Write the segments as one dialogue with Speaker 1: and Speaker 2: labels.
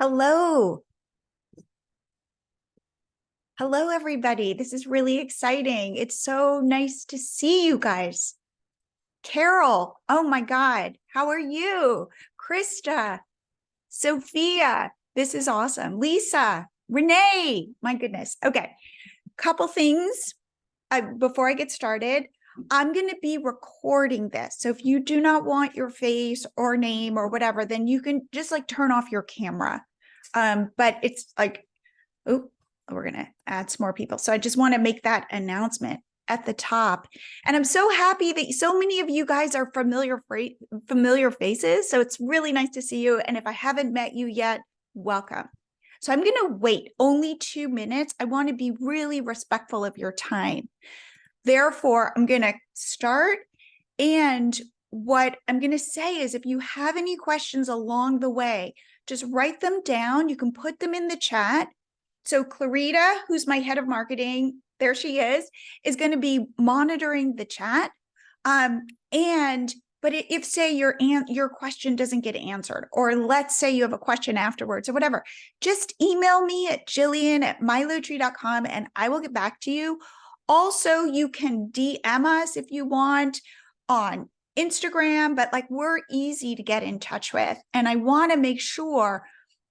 Speaker 1: Hello. Hello, everybody. This is really exciting. It's so nice to see you guys. Carol, oh my God, how are you? Krista, Sophia, this is awesome. Lisa, Renee, my goodness. Okay, couple things before I get started. I'm going to be recording this. So if you do not want your face or name or whatever, then you can just like turn off your camera. But it's like, oh, we're going to add some more people. So I just want to make that announcement at the top. And I'm so happy that so many of you guys are familiar faces. So it's really nice to see you. And if I haven't met you yet, welcome. So I'm going to wait only 2 minutes. I want to be really respectful of your time. Therefore, I'm going to start. And what I'm going to say is if you have any questions along the way, just write them down. You can put them in the chat. So Clarita, who's my head of marketing, there she is going to be monitoring the chat. But if say your question doesn't get answered, or let's say you have a question afterwards or whatever, just email me at jillian@milotree.com and I will get back to you. Also, you can DM us if you want on Instagram, but like we're easy to get in touch with. And I want to make sure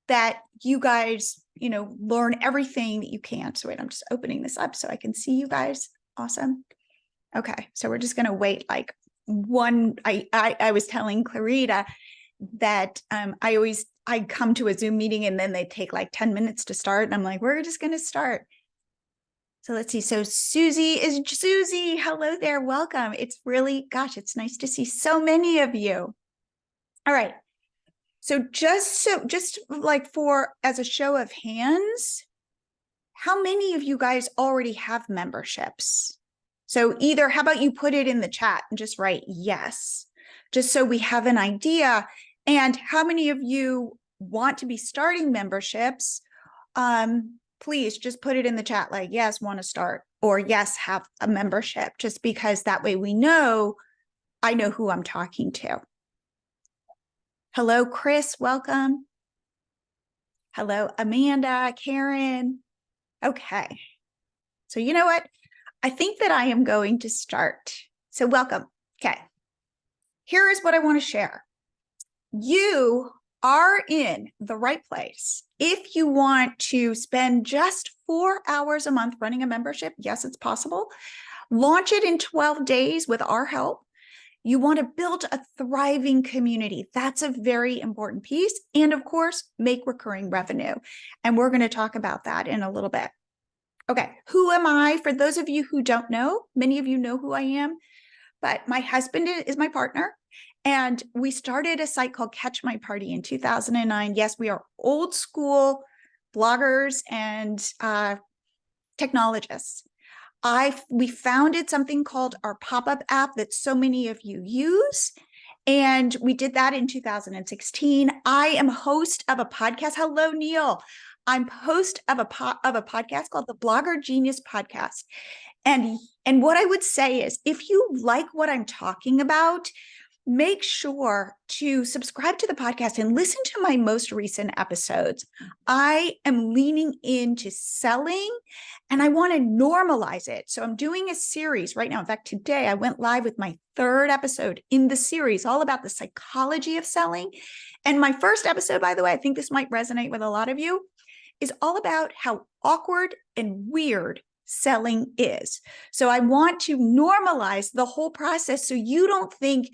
Speaker 1: that you guys, learn everything that you can. So wait, I'm just opening this up so I can see you guys. Awesome. Okay. So we're just going to wait like I was telling Clarita that I come to a Zoom meeting and then they take like 10 minutes to start. And I'm like, we're just going to start. So let's see. So Susie. Hello there. Welcome. It's nice to see so many of you. All right. So just like as a show of hands, how many of you guys already have memberships? So either, how about you put it in the chat and just write yes, just so we have an idea. And how many of you want to be starting memberships? Please just put it in the chat like, yes, want to start, or yes, have a membership, just because that way I know who I'm talking to. Hello, Chris, welcome. Hello, Amanda, Karen. Okay. So you know what? I think that I am going to start. So welcome. Okay. Here is what I want to share. You are in the right place. If you want to spend just 4 hours a month running a membership, yes, it's possible. Launch it in 12 days with our help. You want to build a thriving community. That's a very important piece. And of course, make recurring revenue. And we're going to talk about that in a little bit. Okay, who am I? For those of you who don't know, many of you know who I am, but my husband is my partner. And we started a site called Catch My Party in 2009. Yes, we are old school bloggers and technologists. We founded something called our pop-up app that so many of you use. And we did that in 2016. I am host of a podcast. Hello, Neil. I'm host of a podcast called the Blogger Genius Podcast. And what I would say is, if you like what I'm talking about, make sure to subscribe to the podcast and listen to my most recent episodes. I am leaning into selling and I want to normalize it. So I'm doing a series right now. In fact, today I went live with my 3rd episode in the series, all about the psychology of selling. And my first episode, by the way, I think this might resonate with a lot of you, is all about how awkward and weird selling is. So I want to normalize the whole process so you don't think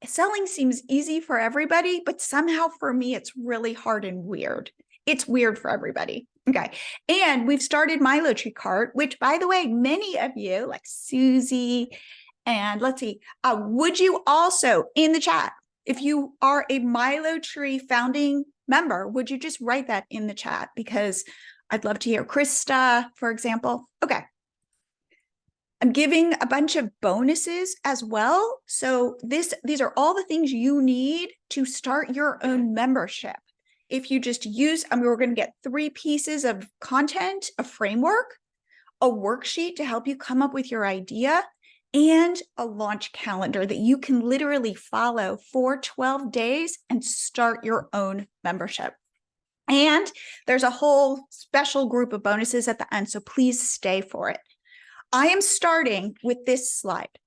Speaker 1: selling seems easy for everybody, but somehow for me, it's really hard and weird. It's weird for everybody. Okay. And we've started MiloTree Cart, which, by the way, many of you, like Susie, and let's see, would you also in the chat, if you are a MiloTree founding member, would you just write that in the chat? Because I'd love to hear Krista, for example. Okay. I'm giving a bunch of bonuses as well. So these are all the things you need to start your own membership. If you just use, we're going to get 3 pieces of content, a framework, a worksheet to help you come up with your idea, and a launch calendar that you can literally follow for 12 days and start your own membership. And there's a whole special group of bonuses at the end, so please stay for it. I am starting with this slide,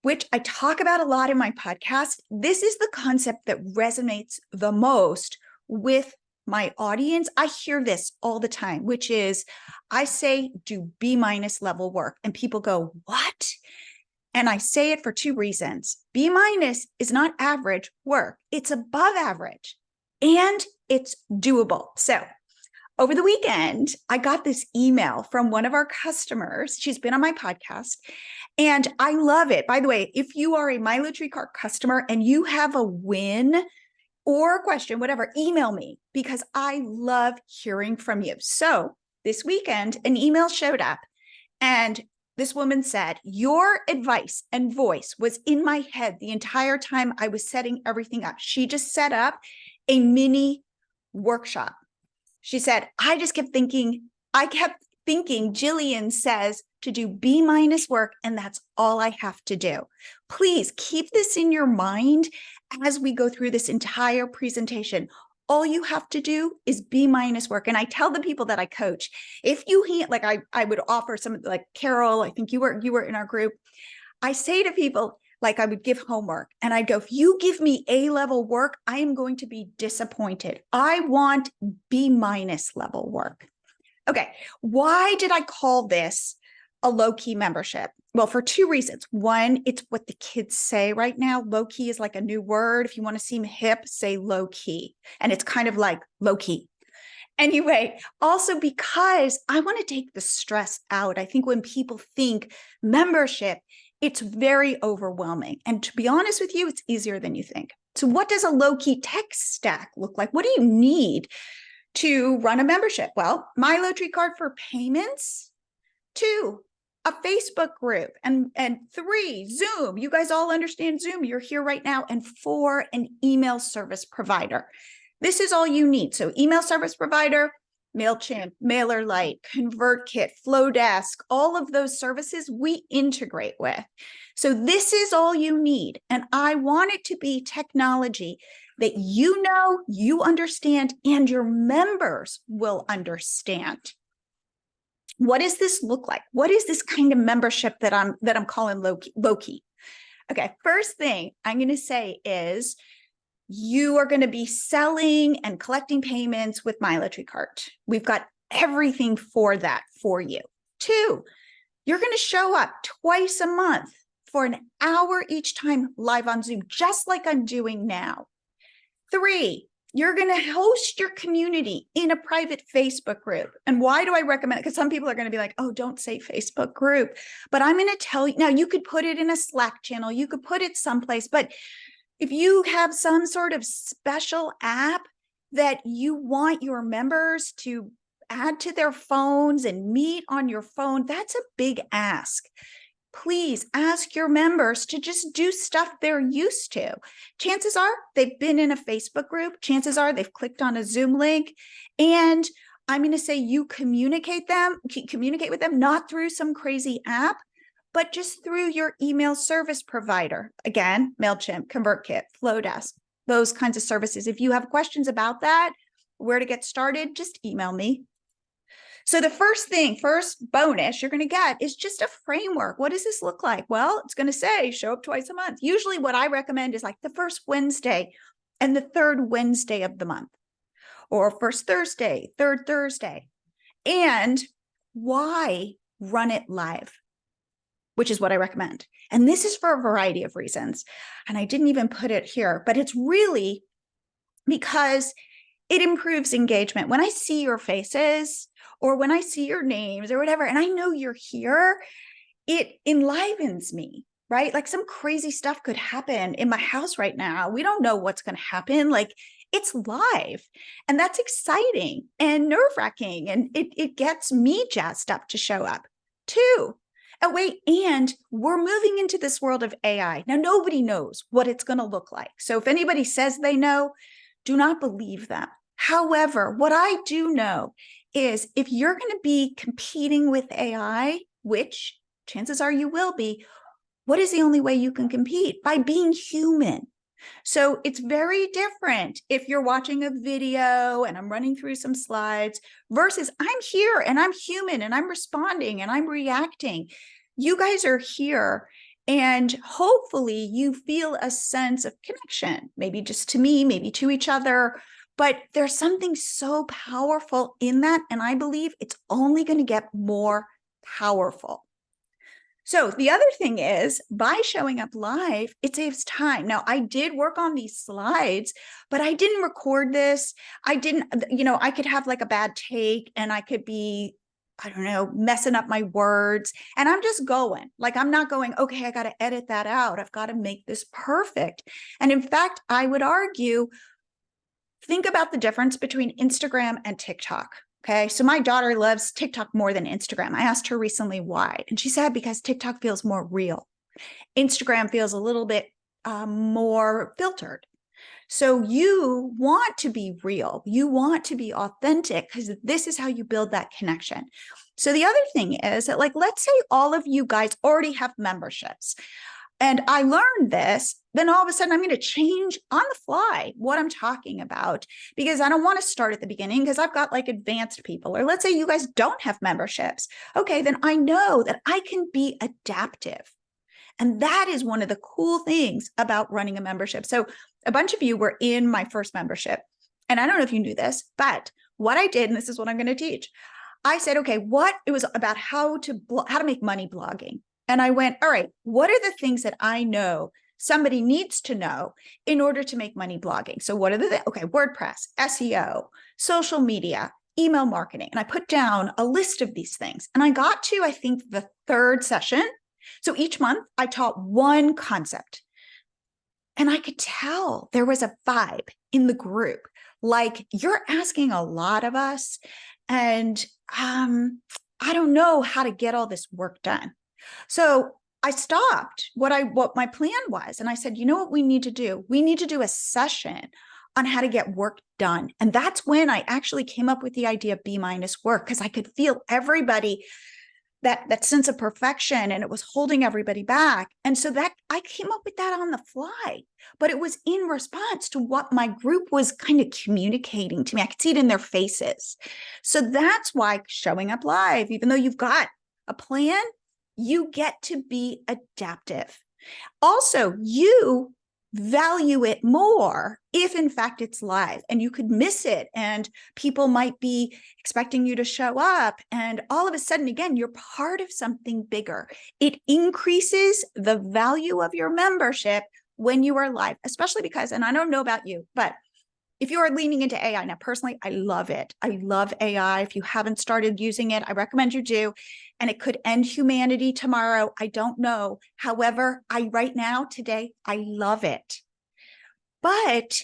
Speaker 1: which I talk about a lot in my podcast. This is the concept that resonates the most with my audience. I hear this all the time, which is I say do B- level work, and people go, what? And I say it for two reasons. B- is not average work, it's above average, and it's doable. So over the weekend, I got this email from one of our customers. She's been on my podcast, and I love it. By the way, if you are a MiloTreeCart customer and you have a win or a question, whatever, email me because I love hearing from you. So this weekend, an email showed up, and this woman said, your advice and voice was in my head the entire time I was setting everything up. She just set up a mini workshop. She said, I kept thinking Jillian says to do B- work, and that's all I have to do. Please keep this in your mind as we go through this entire presentation. All you have to do is B- work. And I tell the people that I coach, if you like, I would offer some, like Carol, I think you were in our group. I say to people, like I would give homework and I'd go, if you give me A-level work, I am going to be disappointed. I want B- level work. Okay, why did I call this a low-key membership? Well, for two reasons. One, it's what the kids say right now. Low-key is like a new word. If you want to seem hip, say low-key. And it's kind of like low-key. Anyway, also because I want to take the stress out. I think when people think membership, it's very overwhelming. And to be honest with you, it's easier than you think. So what does a low-key tech stack look like? What do you need to run a membership? Well, MiloTreeCart for payments. 2, a Facebook group. And 3, Zoom. You guys all understand Zoom. You're here right now. And 4, an email service provider. This is all you need. So email service provider, MailChimp, MailerLite, ConvertKit, Flowdesk, all of those services we integrate with. So this is all you need. And I want it to be technology that you know, you understand, and your members will understand. What does this look like? What is this kind of membership that I'm calling low-key? Okay, first thing I'm going to say is you are going to be selling and collecting payments with MiloTreeCart. We've got everything for that for you. 2, you're going to show up twice a month for an hour each time live on Zoom, just like I'm doing now. 3, you're going to host your community in a private Facebook group. And why do I recommend it? Because some people are going to be like, oh, don't say Facebook group. But I'm going to tell you, now you could put it in a Slack channel, you could put it someplace, but if you have some sort of special app that you want your members to add to their phones and meet on your phone, that's a big ask. Please ask your members to just do stuff they're used to. Chances are they've been in a Facebook group. Chances are they've clicked on a Zoom link. And I'm going to say you communicate with them, not through some crazy app, but just through your email service provider. Again, MailChimp, ConvertKit, Flowdesk, those kinds of services. If you have questions about that, where to get started, just email me. So the first bonus you're going to get is just a framework. What does this look like? Well, it's going to say show up twice a month. Usually what I recommend is like the first Wednesday and the third Wednesday of the month, or first Thursday, third Thursday. And why run it live? Which is what I recommend. And this is for a variety of reasons. And I didn't even put it here, but it's really because it improves engagement. When I see your faces or when I see your names or whatever, and I know you're here, it enlivens me, right? Like some crazy stuff could happen in my house right now. We don't know what's going to happen. Like it's live, and that's exciting and nerve-wracking. And it gets me jazzed up to show up. 2, oh, wait, and we're moving into this world of AI. Now, nobody knows what it's going to look like. So if anybody says they know, do not believe them. However, what I do know is if you're going to be competing with AI, which chances are you will be, what is the only way you can compete? By being human. So it's very different if you're watching a video and I'm running through some slides versus I'm here and I'm human and I'm responding and I'm reacting. You guys are here and hopefully you feel a sense of connection, maybe just to me, maybe to each other. But there's something so powerful in that. And I believe it's only going to get more powerful. So the other thing is by showing up live, it saves time. Now, I did work on these slides, but I didn't record this. I didn't, I could have like a bad take and I could be, I don't know, messing up my words. And I'm just going, like, I'm not going, okay, I got to edit that out. I've got to make this perfect. And in fact, I would argue, think about the difference between Instagram and TikTok. Okay. So my daughter loves TikTok more than Instagram. I asked her recently why. And she said, because TikTok feels more real. Instagram feels a little bit more filtered. So you want to be real. You want to be authentic because this is how you build that connection. So the other thing is that, like, let's say all of you guys already have memberships. And I learned this, then all of a sudden I'm going to change on the fly what I'm talking about because I don't want to start at the beginning because I've got like advanced people, or let's say you guys don't have memberships. Okay, then I know that I can be adaptive. And that is one of the cool things about running a membership. So a bunch of you were in my first membership. And I don't know if you knew this, but what I did, and this is what I'm going to teach. I said, okay, it was about how to make money blogging. And I went, all right, what are the things that I know somebody needs to know in order to make money blogging? So what are okay, WordPress, SEO, social media, email marketing. And I put down a list of these things. And I got to, I think, the third session. So each month I taught one concept. And I could tell there was a vibe in the group. Like, you're asking a lot of us. And I don't know how to get all this work done. So I stopped what my plan was. And I said, you know what we need to do? We need to do a session on how to get work done. And that's when I actually came up with the idea of B- work, because I could feel everybody, that sense of perfection, and it was holding everybody back. And so that I came up with that on the fly, but it was in response to what my group was kind of communicating to me. I could see it in their faces. So that's why showing up live, even though you've got a plan, you get to be adaptive. Also, you value it more if in fact it's live, and you could miss it and people might be expecting you to show up, and all of a sudden, again, you're part of something bigger. It increases the value of your membership when you are live, especially because, and I don't know about you, but if you are leaning into AI, now personally, I love it. I love AI. If you haven't started using it, I recommend you do. And it could end humanity tomorrow. I don't know. However, right now, today, I love it. But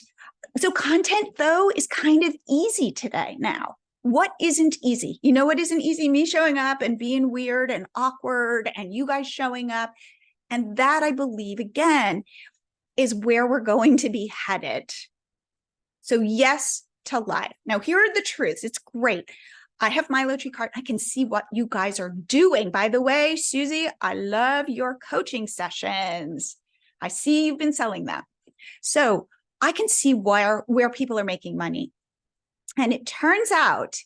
Speaker 1: so content, though, is kind of easy today now. What isn't easy? You know what isn't easy? Me showing up and being weird and awkward, and you guys showing up. And that, I believe, again, is where we're going to be headed. So yes to live. Now, here are the truths. It's great. I have my Low Tree card. I can see what you guys are doing. By the way, Susie, I love your coaching sessions. I see you've been selling them. So I can see where people are making money. And it turns out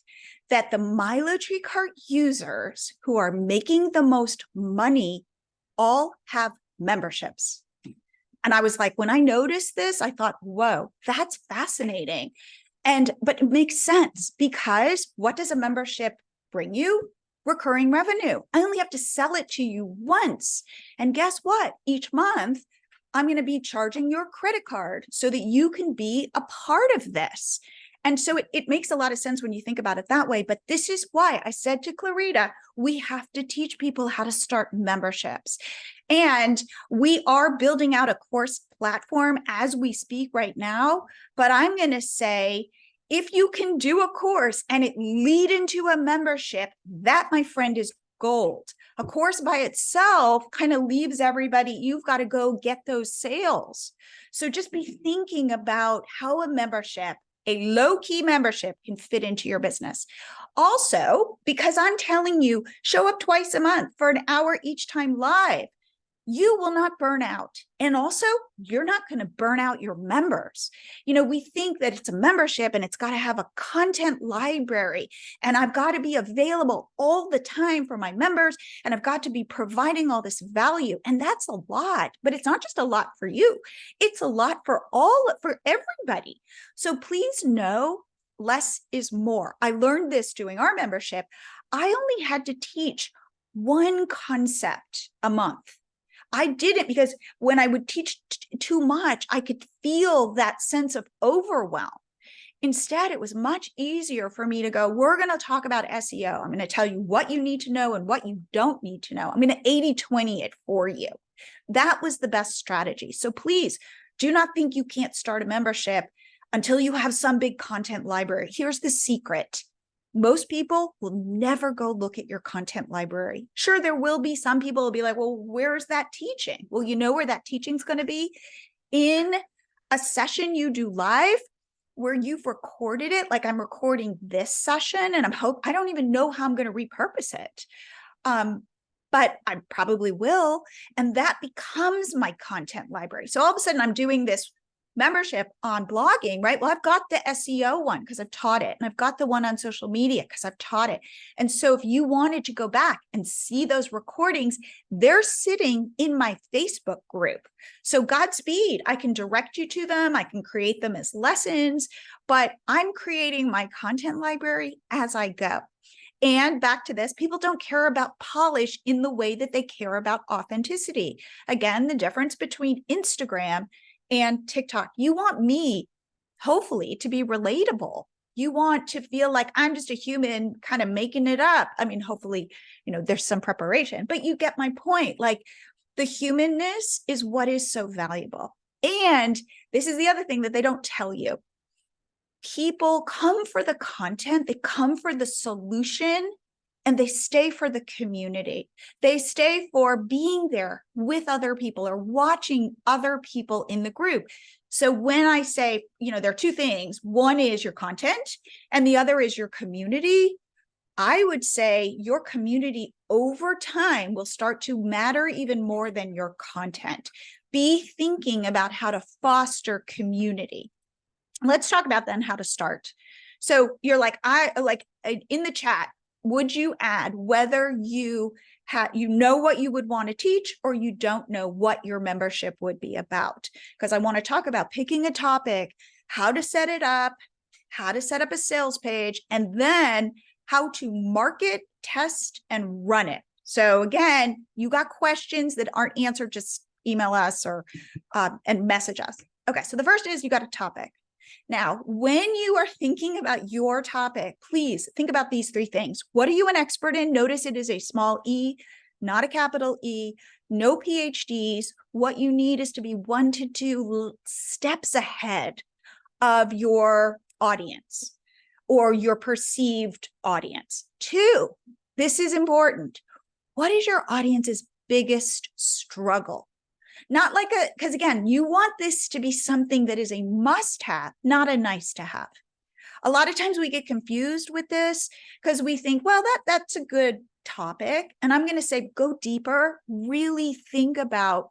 Speaker 1: that the My Low Tree card users who are making the most money all have memberships. And I was like, when I noticed this, I thought, whoa, that's fascinating. But it makes sense, because what does a membership bring you? Recurring revenue. I only have to sell it to you once. And guess what? Each month, I'm going to be charging your credit card so that you can be a part of this. And so it makes a lot of sense when you think about it that way. But this is why I said to Clarita, we have to teach people how to start memberships. And we are building out a course platform as we speak right now. But I'm going to say, if you can do a course and it lead into a membership, that, my friend, is gold. A course by itself kind of leaves everybody, you've got to go get those sales. So just be thinking about how a membership, a low-key membership, can fit into your business. Also, because I'm telling you, show up twice a month for an hour each time live. you will not burn out. And also, you're not going to burn out your members. We think that it's a membership and it's got to have a content library, and I've got to be available all the time for my members, and I've got to be providing all this value. And that's a lot, but it's not just a lot for you. It's a lot for everybody. So please know, less is more. I learned this doing our membership. I only had to teach one concept a month. I did it because when I would teach too much, I could feel that sense of overwhelm. Instead, it was much easier for me to go, we're going to talk about SEO. I'm going to tell you what you need to know and what you don't need to know. I'm going to 80-20 it for you. That was the best strategy. So please do not think you can't start a membership until you have some big content library. Here's the secret. Most people will never go look at your content library. Sure, there will be some people will be like, well, where's that teaching? Well, you know where that teaching's going to be? In a session you do live where you've recorded it. Like I'm recording this session and I don't even know how I'm going to repurpose it. But I probably will. And that becomes my content library. So all of a sudden I'm doing this membership on blogging, right? Well, I've got the SEO one because I've taught it, and I've got the one on social media because I've taught it. And so if you wanted to go back and see those recordings, they're sitting in my Facebook group. So Godspeed, I can direct you to them. I can create them as lessons, but I'm creating my content library as I go. And back to this, people don't care about polish in the way that they care about authenticity. Again, the difference between Instagram and TikTok. You want me, hopefully, to be relatable. You want to feel like I'm just a human kind of making it up. I mean, hopefully, there's some preparation, but you get my point. Like the humanness is what is so valuable. And this is the other thing that they don't tell you. People come for the content, they come for the solution, and they stay for the community. They stay for being there with other people or watching other people in the group. So when I say, there are two things, one is your content and the other is your community, I would say your community over time will start to matter even more than your content. Be thinking about how to foster community. Let's talk about then how to start. So you're like, in the chat, would you add whether you know what you would want to teach or you don't know what your membership would be about? Because I want to talk about picking a topic, how to set it up, how to set up a sales page, and then how to market, test, and run it. So again, you got questions that aren't answered, just email us or and message us. Okay, so the first is you got a topic. Now, when you are thinking about your topic, please think about these three things. What are you an expert in? Notice it is a small e, not a capital E, no PhDs. What you need is to be 1 to 2 steps ahead of your audience or your perceived audience. 2, this is important. What is your audience's biggest struggle? Not like because again, you want this to be something that is a must-have, not a nice-to-have. A lot of times we get confused with this because we think, well, that's a good topic. And I'm going to say, go deeper, really think about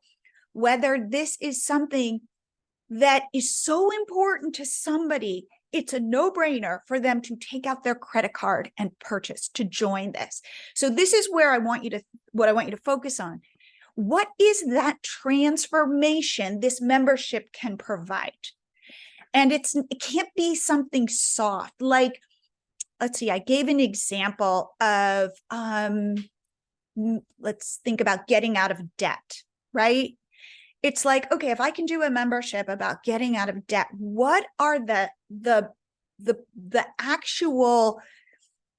Speaker 1: whether this is something that is so important to somebody, it's a no-brainer for them to take out their credit card and purchase to join this. So this is where what I want you to focus on. What is that transformation this membership can provide? And it can't be something soft. Like, let's see, I gave an example of, let's think about getting out of debt, right? It's like, okay, if I can do a membership about getting out of debt, what are the actual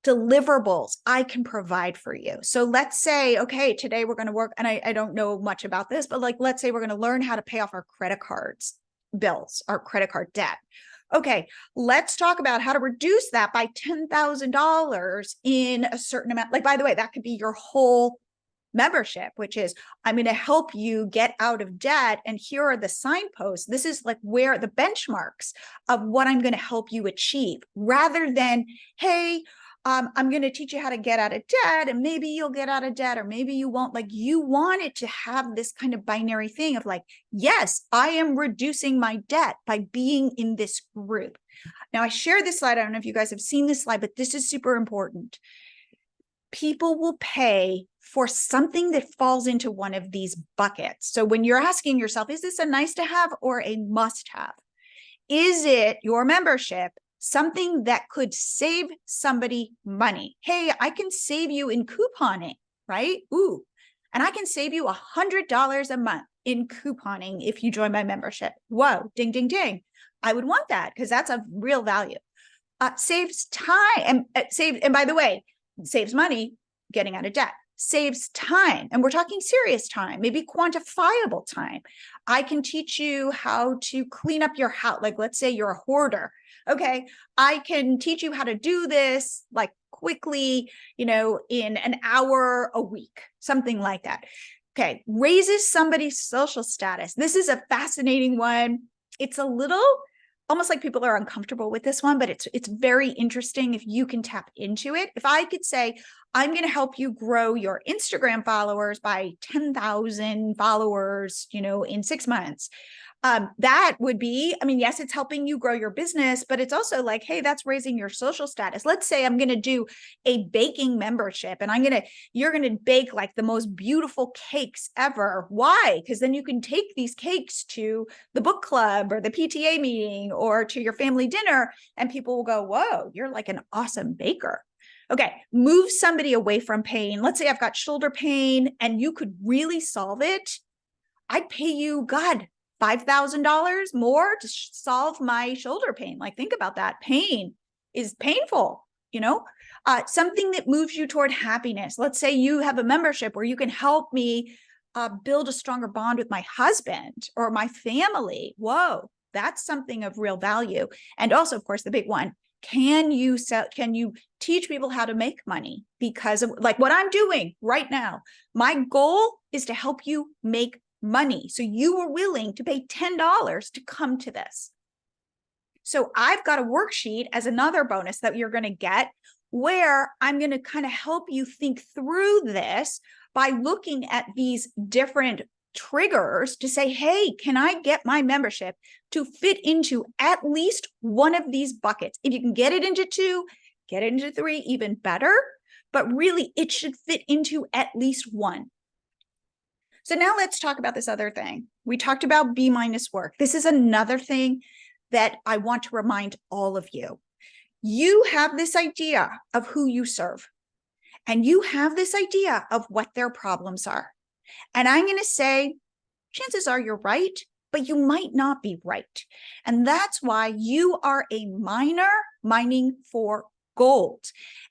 Speaker 1: deliverables I can provide for you? So let's say, okay, today we're going to work, and I don't know much about this, but let's say we're going to learn how to pay off our credit cards bills, our credit card debt. Okay, let's talk about how to reduce that by $10,000 in a certain amount. By the way, that could be your whole membership, which is, I'm going to help you get out of debt. And here are the signposts. This is where the benchmarks of what I'm going to help you achieve, rather than, hey, I'm going to teach you how to get out of debt, and maybe you'll get out of debt, or maybe you won't. Like, you want it to have this kind of binary thing of like, yes, I am reducing my debt by being in this group. Now, I share this slide. I don't know if you guys have seen this slide, but this is super important. People will pay for something that falls into one of these buckets. So when you're asking yourself, is this a nice to have or a must have? Is it your membership something that could save somebody money? Hey, I can save you in couponing, right? Ooh, and I can save you $100 a month in couponing if you join my membership. Whoa, ding, ding, ding. I would want that because that's a real value. Saves time and by the way, saves money getting out of debt, saves time. And we're talking serious time, maybe quantifiable time. I can teach you how to clean up your house. Like, let's say you're a hoarder. Okay. I can teach you how to do this like quickly, in an hour a week, something like that. Okay. Raises somebody's social status. This is a fascinating one. It's a little almost like people are uncomfortable with this one, but it's very interesting if you can tap into it. If I could say, I'm going to help you grow your Instagram followers by 10,000 followers, in 6 months. That would be, yes, it's helping you grow your business, but it's also like, hey, that's raising your social status. Let's say I'm going to do a baking membership and you're going to bake like the most beautiful cakes ever. Why? Because then you can take these cakes to the book club or the PTA meeting or to your family dinner, and people will go, whoa, you're like an awesome baker. Okay, move somebody away from pain. Let's say I've got shoulder pain and you could really solve it. I'd pay you, God, $5,000 more to solve my shoulder pain. Like, think about that. Pain is painful, something that moves you toward happiness. Let's say you have a membership where you can help me build a stronger bond with my husband or my family. Whoa, that's something of real value. And also, of course, the big one, can you teach people how to make money? Because of like what I'm doing right now, my goal is to help you make money. So you were willing to pay $10 to come to this. So I've got a worksheet as another bonus that you're going to get where I'm going to kind of help you think through this by looking at these different triggers to say, hey, can I get my membership to fit into at least one of these buckets? If you can get it into 2, get it into 3, even better. But really, it should fit into at least one. So now let's talk about this other thing. We talked about B- work. This is another thing that I want to remind all of you. You have this idea of who you serve, and you have this idea of what their problems are. And I'm going to say, chances are you're right, but you might not be right. And that's why you are a miner mining for gold.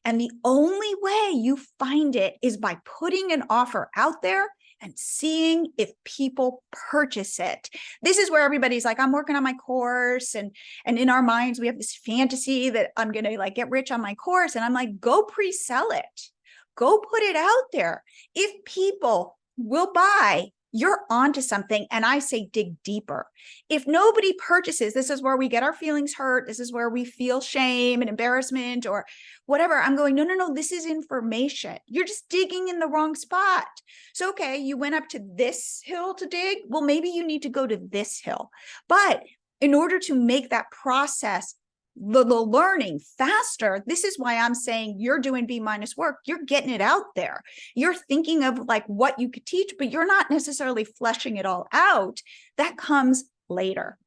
Speaker 1: And the only way you find it is by putting an offer out there and seeing if people purchase it. This is where everybody's like, I'm working on my course. And in our minds, we have this fantasy that I'm going to like get rich on my course. And I'm like, go pre-sell it. Go put it out there. If people will buy, you're onto something. And I say, dig deeper. If nobody purchases, this is where we get our feelings hurt. This is where we feel shame and embarrassment or whatever. I'm going, no, this is information. You're just digging in the wrong spot. So, okay, you went up to this hill to dig. Well, maybe you need to go to this hill. But in order to make that process the learning faster, this is why I'm saying you're doing B- work. You're getting it out there. You're thinking of like what you could teach, but you're not necessarily fleshing it all out. That comes later.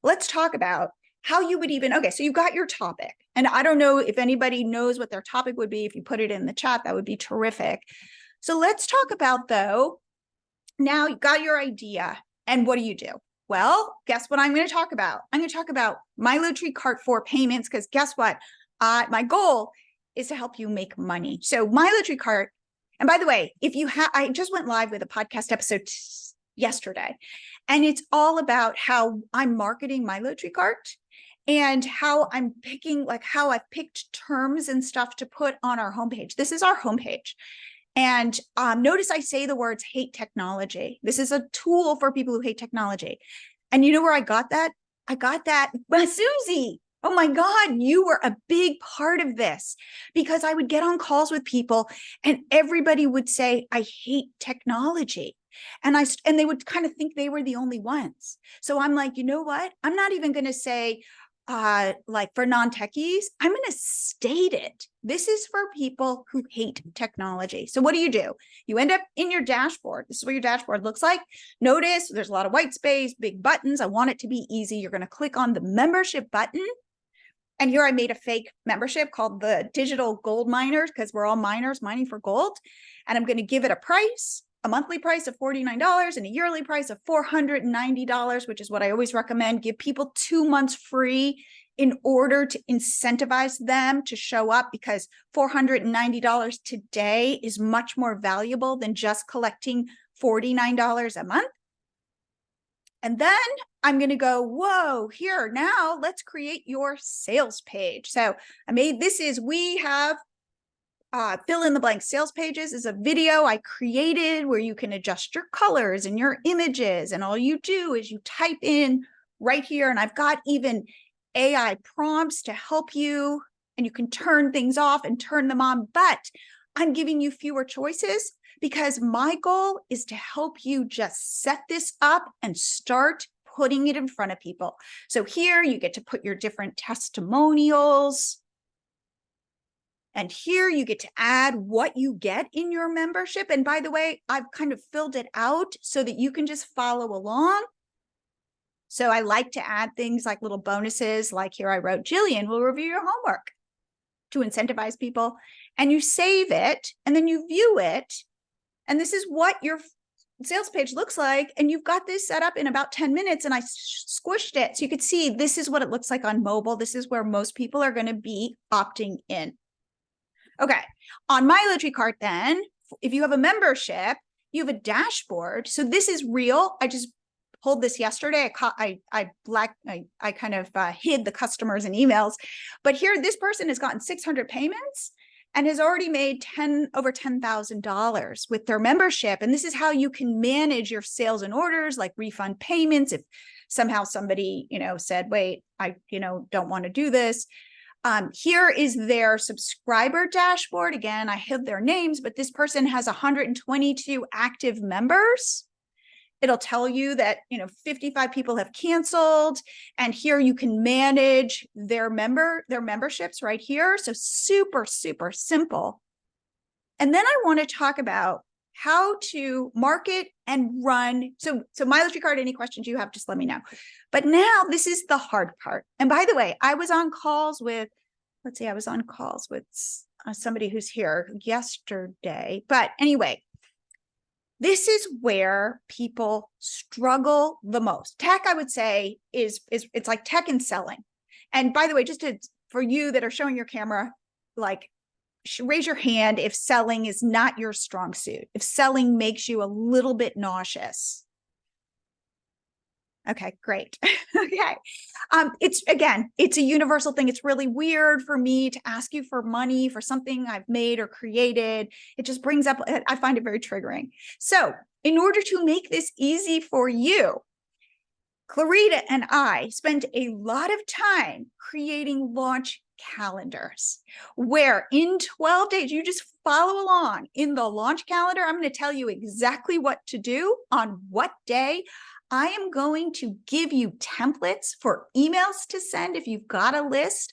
Speaker 1: Let's talk about how you would even, okay, so you got your topic. And I don't know if anybody knows what their topic would be. If you put it in the chat, that would be terrific. So let's talk about, though, now you got your idea. And what do you do? Well, guess what I'm going to talk about? I'm going to talk about Milo Tree Cart for payments, because guess what? My goal is to help you make money. So Milo Tree Cart, and by the way, if you have, I just went live with a podcast episode yesterday, and it's all about how I'm marketing Milo Tree Cart and how I'm picking, like how I've picked terms and stuff to put on our homepage. This is our homepage. And notice I say the words hate technology. This is a tool for people who hate technology. And you know where I got that? I got that by Susie. Oh my God, you were a big part of this, because I would get on calls with people and everybody would say, I hate technology. And they would kind of think they were the only ones. So I'm like, you know what? I'm not even going to say, like for non-techies, I'm going to state it. This is for people who hate technology. So what do? You end up in your dashboard. This is what your dashboard looks like. Notice there's a lot of white space, big buttons. I want it to be easy. You're going to click on the membership button. And here I made a fake membership called the Digital Gold Miners, because we're all miners mining for gold. And I'm going to give it a price, a monthly price of $49 and a yearly price of $490, which is what I always recommend. Give people 2 months free in order to incentivize them to show up, because $490 today is much more valuable than just collecting $49 a month. And then I'm going to go, whoa, here, now let's create your sales page. So we have fill in the blank sales pages is a video I created where you can adjust your colors and your images. And all you do is you type in right here. And I've got even AI prompts to help you, and you can turn things off and turn them on. But I'm giving you fewer choices, because my goal is to help you just set this up and start putting it in front of people. So here you get to put your different testimonials. And here you get to add what you get in your membership. And by the way, I've kind of filled it out so that you can just follow along. So I like to add things like little bonuses, like here I wrote, Jillian will review your homework, to incentivize people. And you save it and then you view it. And this is what your sales page looks like. And you've got this set up in about 10 minutes, and I squished it. So you could see this is what it looks like on mobile. This is where most people are going to be opting in. Okay. On My Littletree cart, then, if you have a membership, you have a dashboard. So this is real. I just pulled this yesterday. I kind of hid the customers and emails, but here this person has gotten 600 payments and has already made over $10,000 with their membership. And this is how you can manage your sales and orders, like refund payments. If somehow somebody, said, wait, I, don't want to do this. Here is their subscriber dashboard. Again, I hid their names, but this person has 122 active members. It'll tell you that, 55 people have canceled, and here you can manage their memberships right here. So super, super simple. And then I want to talk about how to market and run. So My Littletree cart, any questions you have, just let me know. But now this is the hard part. And by the way, I was on calls with, somebody who's here yesterday. But anyway, this is where people struggle the most. Tech, I would say, is it's like tech and selling. And by the way, for you that are showing your camera, like, raise your hand if selling is not your strong suit, if selling makes you a little bit nauseous. Okay, great. Okay. It's a universal thing. It's really weird for me to ask you for money for something I've made or created. It just brings up, I find it very triggering. So in order to make this easy for you, Clarita and I spent a lot of time creating launch calendars, where in 12 days, you just follow along in the launch calendar. I'm going to tell you exactly what to do on what day. I am going to give you templates for emails to send if you've got a list.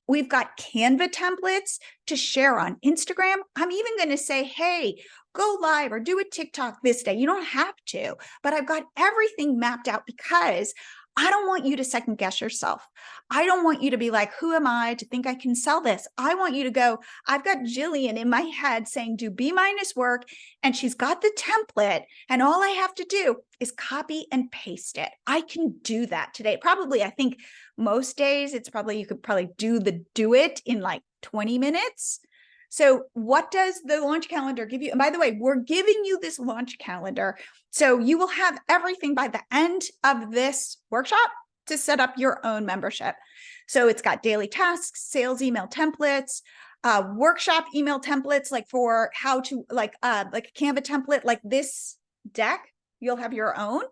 Speaker 1: We've got Canva templates to share on Instagram. I'm even going to say, hey, go live or do a TikTok this day. You don't have to, but I've got everything mapped out, because I don't want you to second guess yourself. I don't want you to be like, who am I to think I can sell this? I want you to go, I've got Jillian in my head saying, do B- work. And she's got the template. And all I have to do is copy and paste it. I can do that today. Probably, I think most days you could probably do it in like 20 minutes. So what does the launch calendar give you? And by the way, we're giving you this launch calendar, so you will have everything by the end of this workshop to set up your own membership. So it's got daily tasks, sales email templates, workshop email templates, like for how to, like a Canva template, like this deck, you'll have your own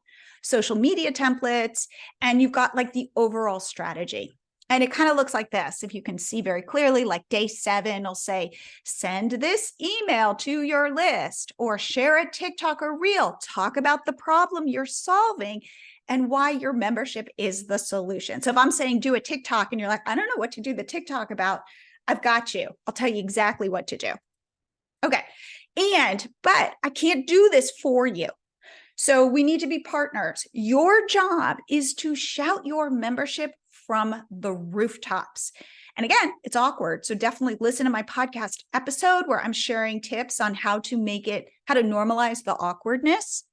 Speaker 1: social media templates, and you've got like the overall strategy. And it kind of looks like this. If you can see very clearly, like day 7, it'll say, send this email to your list, or share a TikTok or reel, talk about the problem you're solving and why your membership is the solution. So if I'm saying do a TikTok and you're like, I don't know what to do the TikTok about, I've got you. I'll tell you exactly what to do. Okay. But I can't do this for you. So we need to be partners. Your job is to shout your membership from the rooftops. And again, it's awkward. So definitely listen to my podcast episode where I'm sharing tips on how to normalize the awkwardness.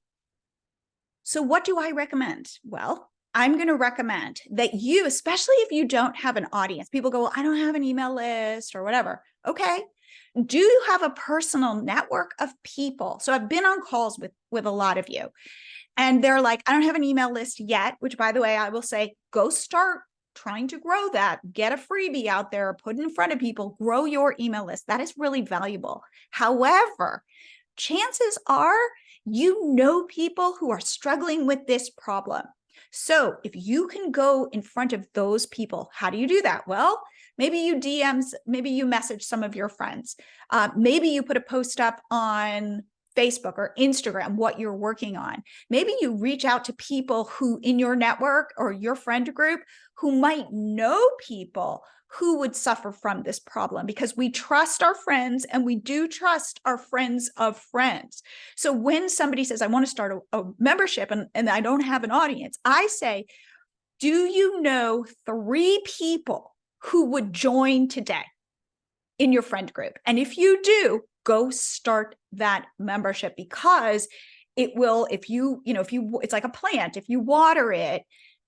Speaker 1: So what do I recommend? Well, I'm going to recommend that you, especially if you don't have an audience, people go, well, I don't have an email list or whatever. Okay. Do you have a personal network of people? So I've been on calls with a lot of you, and they're like, I don't have an email list yet, which, by the way, I will say, go start trying to grow that. Get a freebie out there, put it in front of people, grow your email list. That is really valuable. However, chances are you know people who are struggling with this problem. So if you can go in front of those people, how do you do that? Well, maybe you DMs, maybe you message some of your friends. Maybe you put a post up on Facebook or Instagram, what you're working on. Maybe you reach out to people who in your network or your friend group who might know people who would suffer from this problem, because we trust our friends and we do trust our friends of friends. So when somebody says, I want to start a membership and I don't have an audience, I say, do you know 3 people who would join today in your friend group? And if you do, go start that membership, because it will, it's like a plant. If you water it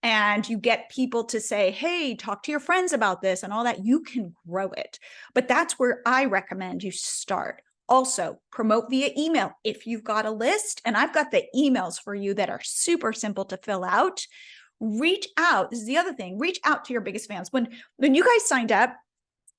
Speaker 1: and you get people to say, hey, talk to your friends about this and all that, you can grow it. But that's where I recommend you start. Also, promote via email. If you've got a list, and I've got the emails for you that are super simple to fill out, reach out. This is the other thing. Reach out to your biggest fans. When you guys signed up,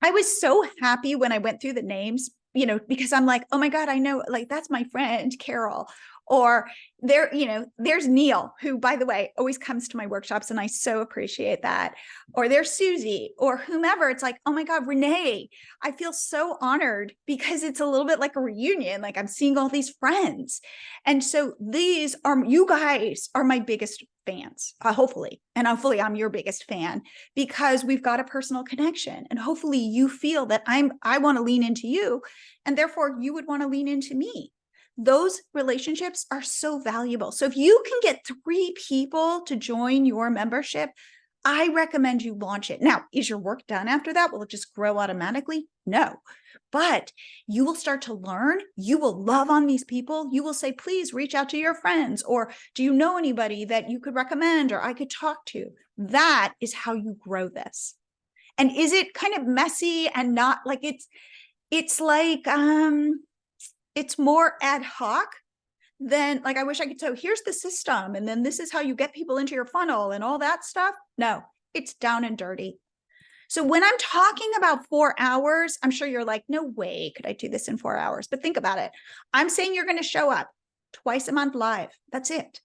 Speaker 1: I was so happy when I went through the names, because I'm like, oh my God, I know, like, that's my friend, Carol. Or there's Neil, who, by the way, always comes to my workshops, and I so appreciate that. Or there's Susie, or whomever. It's like, oh my God, Renee. I feel so honored, because it's a little bit like a reunion. Like, I'm seeing all these friends. And so you guys are my biggest fans, hopefully. And hopefully I'm your biggest fan, because we've got a personal connection. And hopefully you feel that I want to lean into you, and therefore you would want to lean into me. Those relationships are so valuable. So if you can get 3 people to join your membership, I recommend you launch it. Now, is your work done after that? Will it just grow automatically? No, but you will start to learn. You will love on these people. You will say, please reach out to your friends, or do you know anybody that you could recommend or I could talk to? That is how you grow this. And is it kind of messy and not like it's like, it's more ad hoc than, like, I wish I could tell, here's the system, and then this is how you get people into your funnel and all that stuff. No, it's down and dirty. So when I'm talking about 4 hours, I'm sure you're like, no way could I do this in 4 hours. But think about it. I'm saying you're going to show up twice a month live. That's it.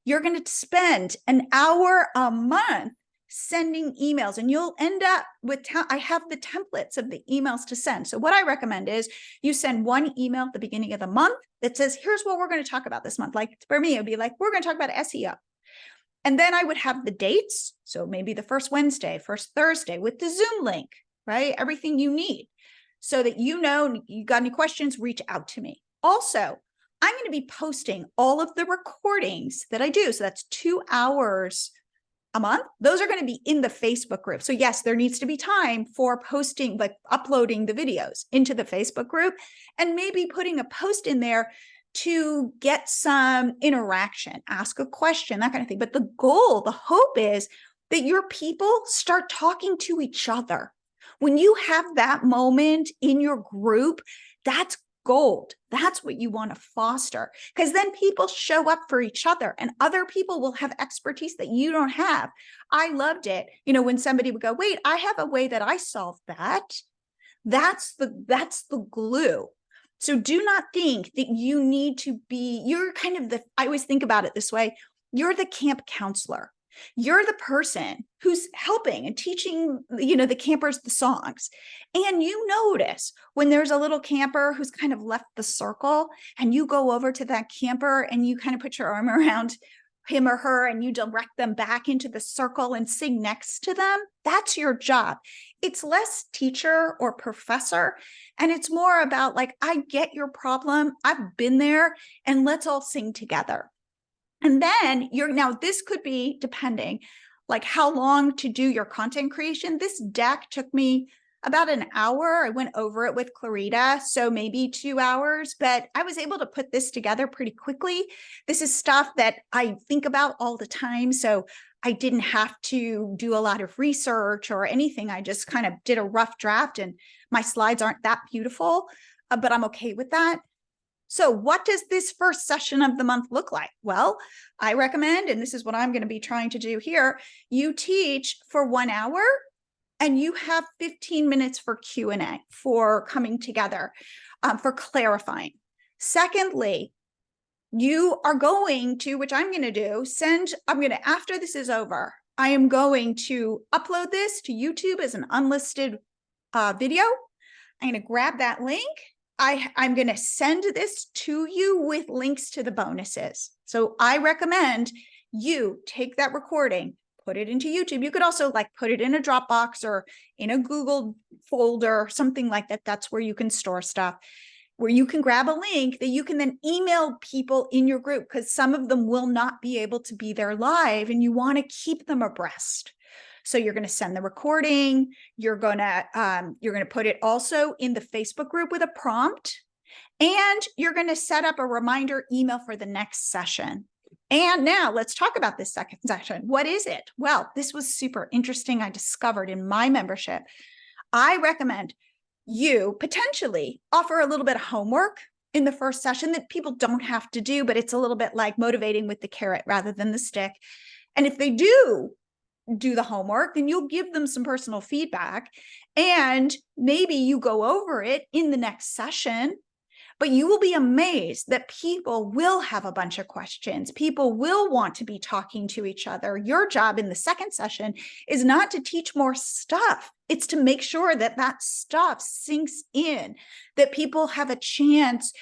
Speaker 1: You're going to spend an hour a month sending emails, and you'll end up with, I have the templates of the emails to send. So what I recommend is you send one email at the beginning of the month that says, here's what we're going to talk about this month. Like for me, it'd be like, we're going to talk about SEO. And then I would have the dates. So maybe the first Wednesday, first Thursday with the Zoom link, right? Everything you need, so that you got any questions, reach out to me. Also, I'm going to be posting all of the recordings that I do. So that's 2 hours a month. Those are going to be in the Facebook group. So yes, there needs to be time for posting, like uploading the videos into the Facebook group, and maybe putting a post in there to get some interaction, ask a question, that kind of thing. But the goal, the hope is that your people start talking to each other. When you have that moment in your group, that's gold. That's what you want to foster, because then people show up for each other, and other people will have expertise that you don't have. I loved it. When somebody would go, wait, I have a way that I solve that. That's the glue. So do not think that you need to be, you're kind of I always think about it this way. You're the camp counselor. You're the person who's helping and teaching, the campers the songs. And you notice when there's a little camper who's kind of left the circle, and you go over to that camper and you kind of put your arm around him or her and you direct them back into the circle and sing next to them. That's your job. It's less teacher or professor, and it's more about like, I get your problem. I've been there, and let's all sing together. And then now this could be depending like how long to do your content creation. This deck took me about an hour. I went over it with Clarita, so maybe 2 hours, but I was able to put this together pretty quickly. This is stuff that I think about all the time, so I didn't have to do a lot of research or anything. I just kind of did a rough draft, and my slides aren't that beautiful, but I'm okay with that. So what does this first session of the month look like? Well, I recommend, and this is what I'm going to be trying to do here, you teach for 1 hour and you have 15 minutes for Q&A, for coming together, for clarifying. Secondly, you are going to, which I'm going to do, after this is over, I am going to upload this to YouTube as an unlisted video. I'm going to grab that link. I'm going to send this to you with links to the bonuses. So I recommend you take that recording, put it into YouTube. You could also like put it in a Dropbox or in a Google folder, something like that. That's where you can store stuff, where you can grab a link that you can then email people in your group, because some of them will not be able to be there live and you want to keep them abreast. So you're going to send the recording. You're going to put it also in the Facebook group with a prompt, and you're going to set up a reminder email for the next session. And now let's talk about this second session. What is it? Well, this was super interesting. I discovered in my membership. I recommend you potentially offer a little bit of homework in the first session that people don't have to do, but it's a little bit like motivating with the carrot rather than the stick. And if they do the homework, then you'll give them some personal feedback, and maybe you go over it in the next session. But you will be amazed that people will have a bunch of questions. People will want to be talking to each other. Your job in the second session is not to teach more stuff. It's to make sure that that stuff sinks in, that people have a chance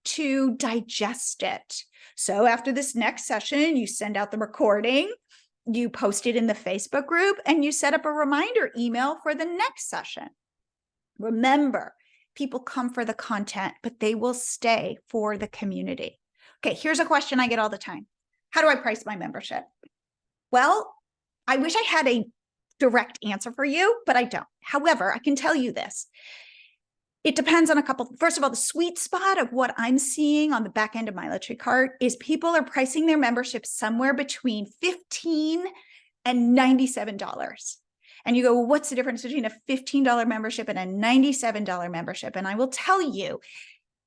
Speaker 1: to digest it. So after this next session, you send out the recording, you post it in the Facebook group, and you set up a reminder email for the next session. Remember, people come for the content, but they will stay for the community. Okay, here's a question I get all the time. How do I price my membership? Well, I wish I had a direct answer for you, but I don't. However, I can tell you this. It depends on a couple. First of all, the sweet spot of what I'm seeing on the back end of my Littry cart is people are pricing their membership somewhere between $15 and $97. And you go, well, what's the difference between a $15 membership and a $97 membership? And I will tell you,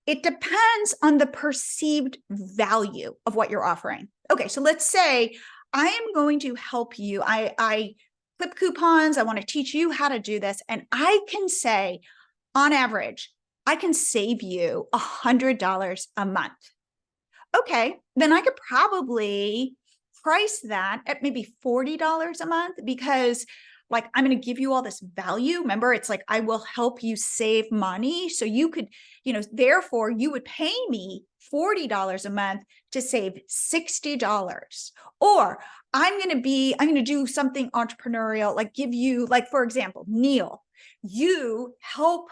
Speaker 1: it depends on the perceived value of what you're offering. Okay, so let's say I am going to help you. I clip coupons. I want to teach you how to do this. And I can say, on average, I can save you $100 a month. Okay, then I could probably price that at maybe $40 a month, because like, I'm going to give you all this value. Remember, it's like, I will help you save money. So you could, therefore you would pay me $40 a month to save $60. Or I'm going to do something entrepreneurial, like give you, like, for example, Neil, you help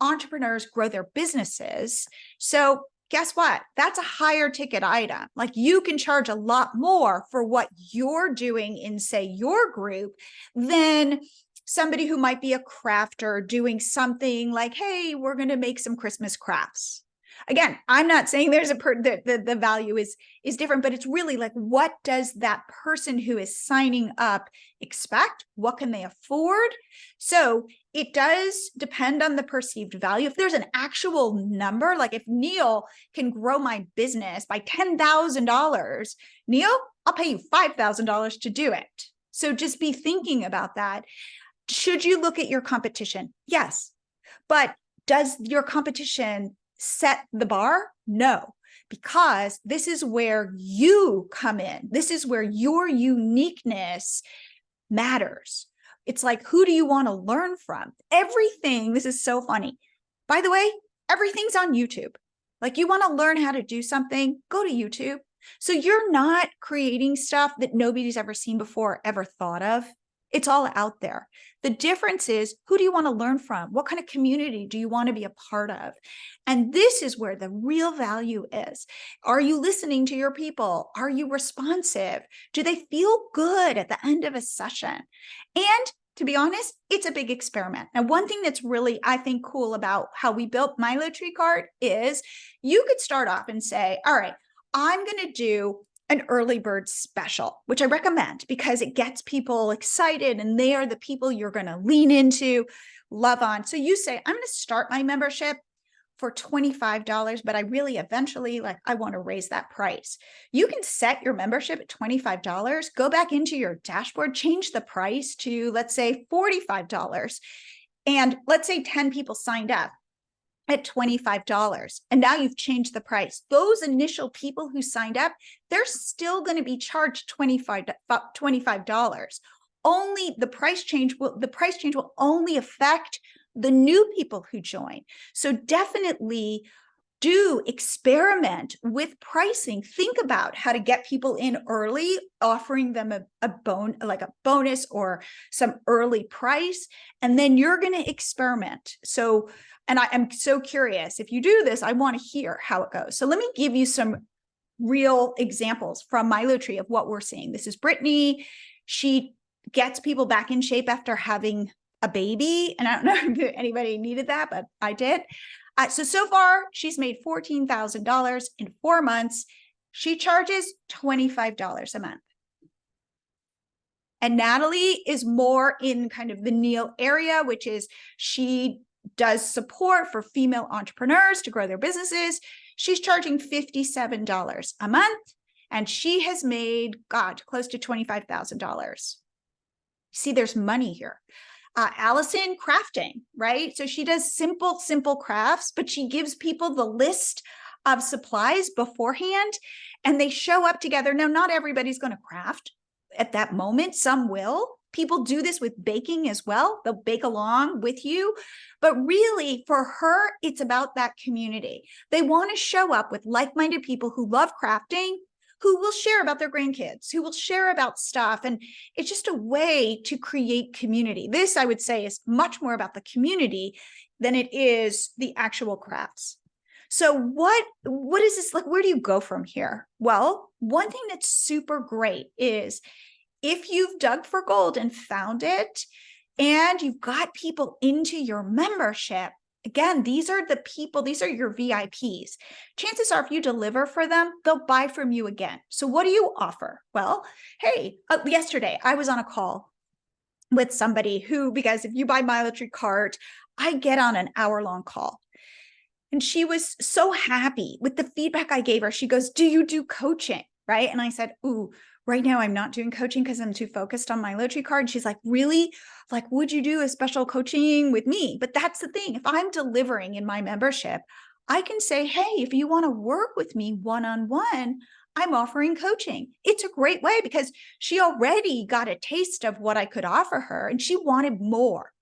Speaker 1: entrepreneurs grow their businesses. So guess what? That's a higher ticket item. Like, you can charge a lot more for what you're doing in, say, your group than somebody who might be a crafter doing something like, hey, we're going to make some Christmas crafts. Again, I'm not saying there's the value is different, but it's really like, what does that person who is signing up expect? What can they afford? So it does depend on the perceived value. If there's an actual number, like if Neil can grow my business by $10,000, Neil, I'll pay you $5,000 to do it. So just be thinking about that. Should you look at your competition? Yes. But does your competition set the bar? No, because this is where you come in. This is where your uniqueness matters. It's like, who do you want to learn from? Everything, this is so funny. By the way, everything's on YouTube. Like, you want to learn how to do something, go to YouTube. So you're not creating stuff that nobody's ever seen before, ever thought of. It's all out there. The difference is, who do you want to learn from? What kind of community do you want to be a part of? And this is where the real value is. Are you listening to your people? Are you responsive? Do they feel good at the end of a session? And to be honest, it's a big experiment. And one thing that's really, I think, cool about how we built Milo Tree Cart is you could start off and say, all right, I'm going to do an early bird special, which I recommend because it gets people excited and they are the people you're going to lean into, love on. So you say, I'm going to start my membership for $25, but I really eventually, like, I want to raise that price. You can set your membership at $25, go back into your dashboard, change the price to, let's say, $45. And let's say 10 people signed up at $25. And now you've changed the price. Those initial people who signed up, they're still going to be charged $25. Only the price change will only affect the new people who join. So definitely do experiment with pricing. Think about how to get people in early, offering them a bonus or some early price, and then you're going to experiment. So, and I am so curious, if you do this, I want to hear how it goes. So let me give you some real examples from Milo Tree of what we're seeing. This is Brittany. She gets people back in shape after having a baby. And I don't know if anybody needed that, but I did. So far, she's made $14,000 in 4 months. She charges $25 a month. And Natalie is more in kind of the Neil area, which is she does support for female entrepreneurs to grow their businesses. She's charging $57 a month, and she has made, close to $25,000. See, there's money here. Allison, crafting, right? So she does simple crafts, but she gives people the list of supplies beforehand and they show up together. Now, not everybody's going to craft at that moment. Some will. People do this with baking as well. They'll bake along with you. But really, for her, it's about that community. They want to show up with like-minded people who love crafting, who will share about their grandkids, who will share about stuff. And it's just a way to create community. This, I would say, is much more about the community than it is the actual crafts. So what is this like? Where do you go from here? Well, one thing that's super great is if you've dug for gold and found it, and you've got people into your membership, again, these are the people, these are your VIPs. Chances are if you deliver for them, they'll buy from you again. So what do you offer? Well, hey, yesterday I was on a call with somebody who, because if you buy Milo Tree Cart, I get on an hour-long call. And she was so happy with the feedback I gave her. She goes, do you do coaching? Right? And I said, ooh, right now I'm not doing coaching because I'm too focused on Milo Tree Cart. And she's like, really? Like, would you do a special coaching with me? But that's the thing. If I'm delivering in my membership, I can say, hey, if you want to work with me one-on-one, I'm offering coaching. It's a great way because she already got a taste of what I could offer her and she wanted more.